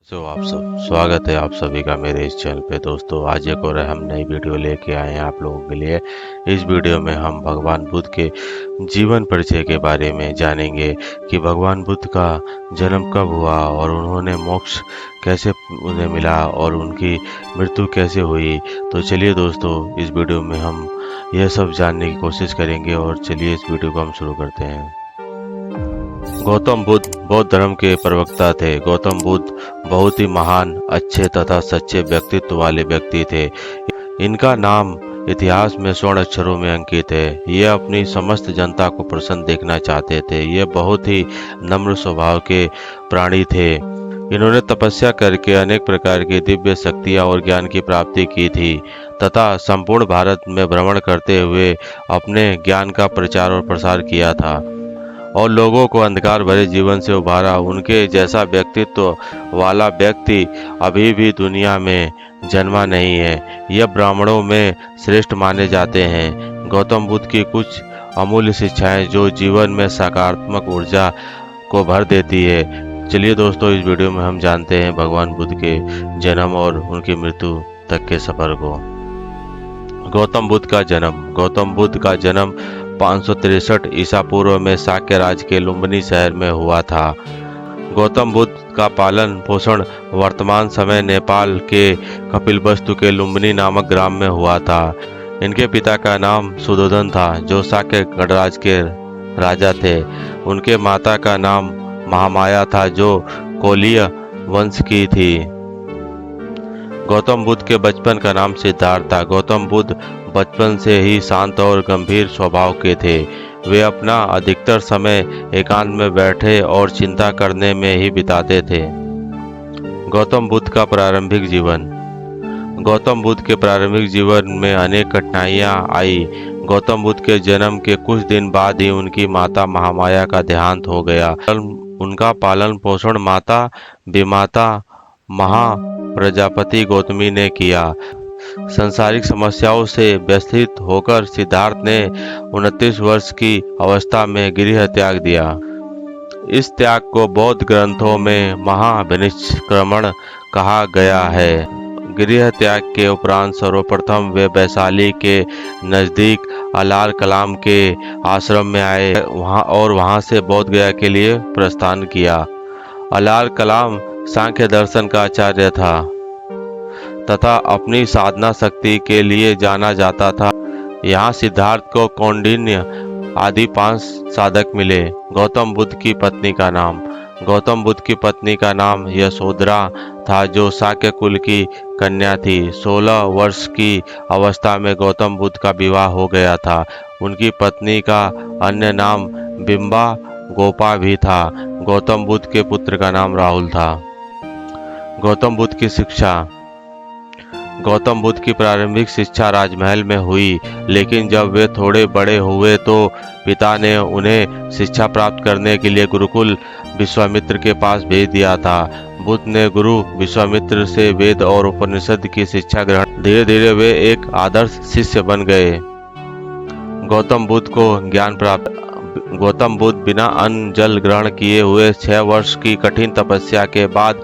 आप सब स्वागत है आप सभी का मेरे इस चैनल पे। दोस्तों, आज एक और हम नई वीडियो लेके आए हैं आप लोगों के लिए। इस वीडियो में हम भगवान बुद्ध के जीवन परिचय के बारे में जानेंगे कि भगवान बुद्ध का जन्म कब हुआ और उन्होंने मोक्ष कैसे उन्हें मिला और उनकी मृत्यु कैसे हुई। तो चलिए दोस्तों, इस वीडियो में हम यह सब जानने की कोशिश करेंगे और चलिए इस वीडियो को हम शुरू करते हैं। गौतम बुद्ध बौद्ध धर्म के प्रवक्ता थे। गौतम बुद्ध बहुत ही महान, अच्छे तथा सच्चे व्यक्तित्व वाले व्यक्ति थे। इनका नाम इतिहास में स्वर्ण अक्षरों में अंकित है। ये अपनी समस्त जनता को प्रसन्न देखना चाहते थे। ये बहुत ही नम्र स्वभाव के प्राणी थे। इन्होंने तपस्या करके अनेक प्रकार की दिव्य शक्तियां और ज्ञान की प्राप्ति की थी तथा संपूर्ण भारत में भ्रमण करते हुए अपने ज्ञान का प्रचार और प्रसार किया था और लोगों को अंधकार भरे जीवन से उबारा। उनके जैसा व्यक्तित्व वाला व्यक्ति अभी भी दुनिया में जन्मा नहीं है। यह ब्राह्मणों में श्रेष्ठ माने जाते हैं। गौतम बुद्ध की कुछ अमूल्य शिक्षाएं जो जीवन में सकारात्मक ऊर्जा को भर देती है। चलिए दोस्तों, इस वीडियो में हम जानते हैं भगवान बुद्ध के जन्म और उनकी मृत्यु तक के सफर को। गौतम बुद्ध का जन्म। गौतम बुद्ध का जन्म 563 ईसा पूर्व में शाक्य राज्य के लुम्बिनी शहर में हुआ था। गौतम बुद्ध का पालन पोषण वर्तमान समय नेपाल के कपिलवस्तु के लुम्बिनी नामक ग्राम में हुआ था। इनके पिता का नाम सुधोधन था जो शाक्य गणराज्य के राजा थे। उनके माता का नाम महामाया था जो कोलीय वंश की थी। गौतम बुद्ध के बचपन का नाम सिद्धार्थ था। गौतम बुद्ध बचपन से ही शांत और गंभीर स्वभाव के थे। वे अपना अधिकतर समय एकांत में बैठे और चिंता करने में ही बिताते थे। गौतम बुद्ध का प्रारंभिक जीवन। गौतम बुद्ध के प्रारंभिक जीवन में अनेक कठिनाइयां आई। गौतम बुद्ध के जन्म के कुछ दिन बाद ही उनकी माता महामाया का देहांत हो गया। उनका पालन पोषण माता विमाता महाप्रजापति गौतमी ने किया। सांसारिक समस्याओं से व्यथित होकर सिद्धार्थ ने 29 वर्ष की अवस्था में गृह त्याग दिया। इस त्याग को बौद्ध ग्रंथों में महाविनिष्क्रमण कहा गया है। गृह त्याग के उपरांत सर्वप्रथम वे वैशाली के नजदीक अलाल कलाम के आश्रम में आए वहां से बोध गया के लिए प्रस्थान किया। अलाल कलाम सांख्य दर्शन का आचार्य था तथा अपनी साधना शक्ति के लिए जाना जाता था। यहाँ सिद्धार्थ को कौंडिन्य आदि 5 साधक मिले। गौतम बुद्ध की पत्नी का नाम। गौतम बुद्ध की पत्नी का नाम यशोधरा था जो शाक्य कुल की कन्या थी। 16 वर्ष की अवस्था में गौतम बुद्ध का विवाह हो गया था। उनकी पत्नी का अन्य नाम बिंबा गोपा भी था। गौतम बुद्ध के पुत्र का नाम राहुल था। गौतम बुद्ध की शिक्षा। गौतम बुद्ध की प्रारंभिक शिक्षा राजमहल में हुई, लेकिन जब वे थोड़े बड़े हुए तो पिता ने उन्हें शिक्षा प्राप्त करने के लिए गुरुकुल विश्वामित्र के पास भेज दिया था। बुद्ध ने गुरु विश्वामित्र से वेद और उपनिषद की शिक्षा ग्रहण। धीरे धीरे वे एक आदर्श शिष्य बन गए। गौतम बुद्ध को ज्ञान प्राप्त। गौतम बुद्ध बिना अन्न जल ग्रहण किए हुए 6 वर्ष की कठिन तपस्या के बाद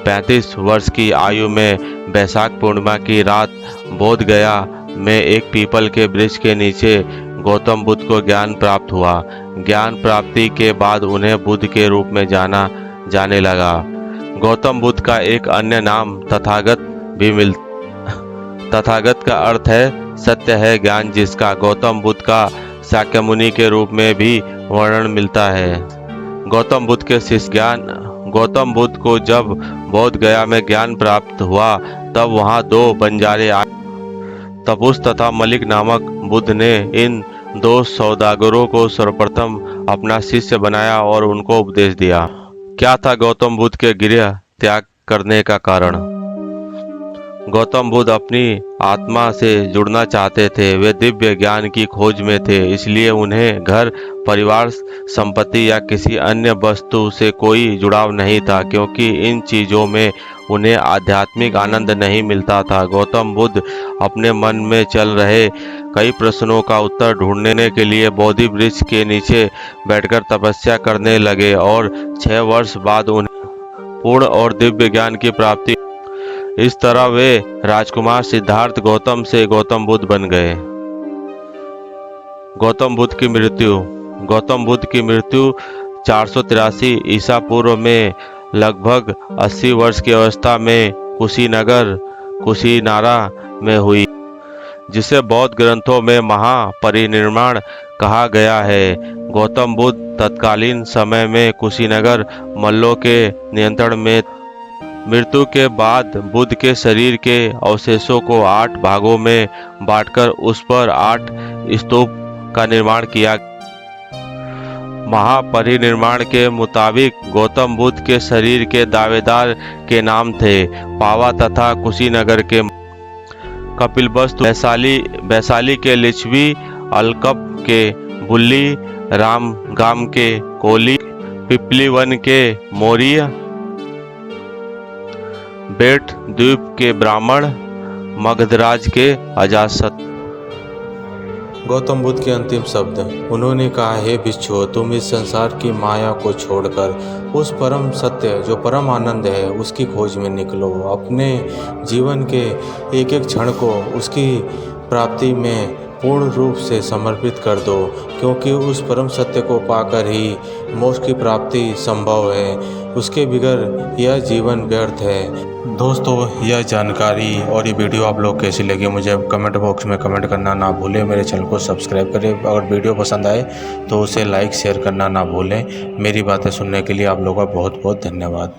35 वर्ष की आयु में बैसाख पूर्णिमा की रात बोध गया में एक पीपल के वृक्ष के नीचे गौतम बुद्ध को ज्ञान प्राप्त हुआ। ज्ञान प्राप्ति के बाद उन्हें बुद्ध के रूप में जाने लगा। गौतम बुद्ध का एक अन्य नाम तथागत भी तथागत का अर्थ है सत्य है ज्ञान जिसका। गौतम बुद्ध का शाक्यमुनि के रूप में भी वर्णन मिलता है। गौतम बुद्ध के शिष्य ज्ञान। गौतम बुद्ध को जब बोध गया में ज्ञान प्राप्त हुआ तब वहां 2 बंजारे आए। तपुस तथा मलिक नामक बुद्ध ने इन 2 सौदागरों को सर्वप्रथम अपना शिष्य बनाया और उनको उपदेश दिया। क्या था गौतम बुद्ध के गृह त्याग करने का कारण? गौतम बुद्ध अपनी आत्मा से जुड़ना चाहते थे। वे दिव्य ज्ञान की खोज में थे, इसलिए उन्हें घर परिवार संपत्ति या किसी अन्य वस्तु से कोई जुड़ाव नहीं था, क्योंकि इन चीजों में उन्हें आध्यात्मिक आनंद नहीं मिलता था। गौतम बुद्ध अपने मन में चल रहे कई प्रश्नों का उत्तर ढूंढने के लिए बोधि वृक्ष के नीचे बैठकर तपस्या करने लगे और 6 वर्ष बाद उन्हें पूर्ण और दिव्य ज्ञान की प्राप्ति। इस तरह वे राजकुमार सिद्धार्थ गौतम से गौतम बुद्ध बन गए। गौतम बुद्ध की मृत्यु 483 ईसा पूर्व में लगभग 80 वर्ष की अवस्था में कुशीनारा में हुई, जिसे बौद्ध ग्रंथों में महापरिनिर्वाण कहा गया है। गौतम बुद्ध तत्कालीन समय में कुशीनगर मल्लों के नियंत्रण में। मृत्यु के बाद बुद्ध के शरीर के अवशेषों को 8 भागों में बांटकर उस पर 8 स्तूप का निर्माण किया। महापरिनिर्वाण के मुताबिक गौतम बुद्ध के शरीर के दावेदार के नाम थे पावा तथा कुशीनगर के कपिलवस्तु, वैशाली के लिच्छवी, अलकप के बुल्ली, रामगाम के कोली, पिपलीवन के मौर्य, बेट द्वीप के ब्राह्मण, मगधराज के अजातशत्रु। गौतम बुद्ध के अंतिम शब्द। उन्होंने कहा, हे भिक्षु, तुम इस संसार की माया को छोड़कर उस परम सत्य जो परम आनंद है उसकी खोज में निकलो। अपने जीवन के एक एक क्षण को उसकी प्राप्ति में पूर्ण रूप से समर्पित कर दो, क्योंकि उस परम सत्य को पाकर ही मोक्ष की प्राप्ति संभव है। उसके बगैर यह जीवन व्यर्थ है। दोस्तों, यह जानकारी और ये वीडियो आप लोग कैसी लगी मुझे कमेंट बॉक्स में कमेंट करना ना भूलें। मेरे चैनल को सब्सक्राइब करें। अगर वीडियो पसंद आए तो उसे लाइक शेयर करना ना भूलें। मेरी बातें सुनने के लिए आप लोगों का बहुत बहुत धन्यवाद।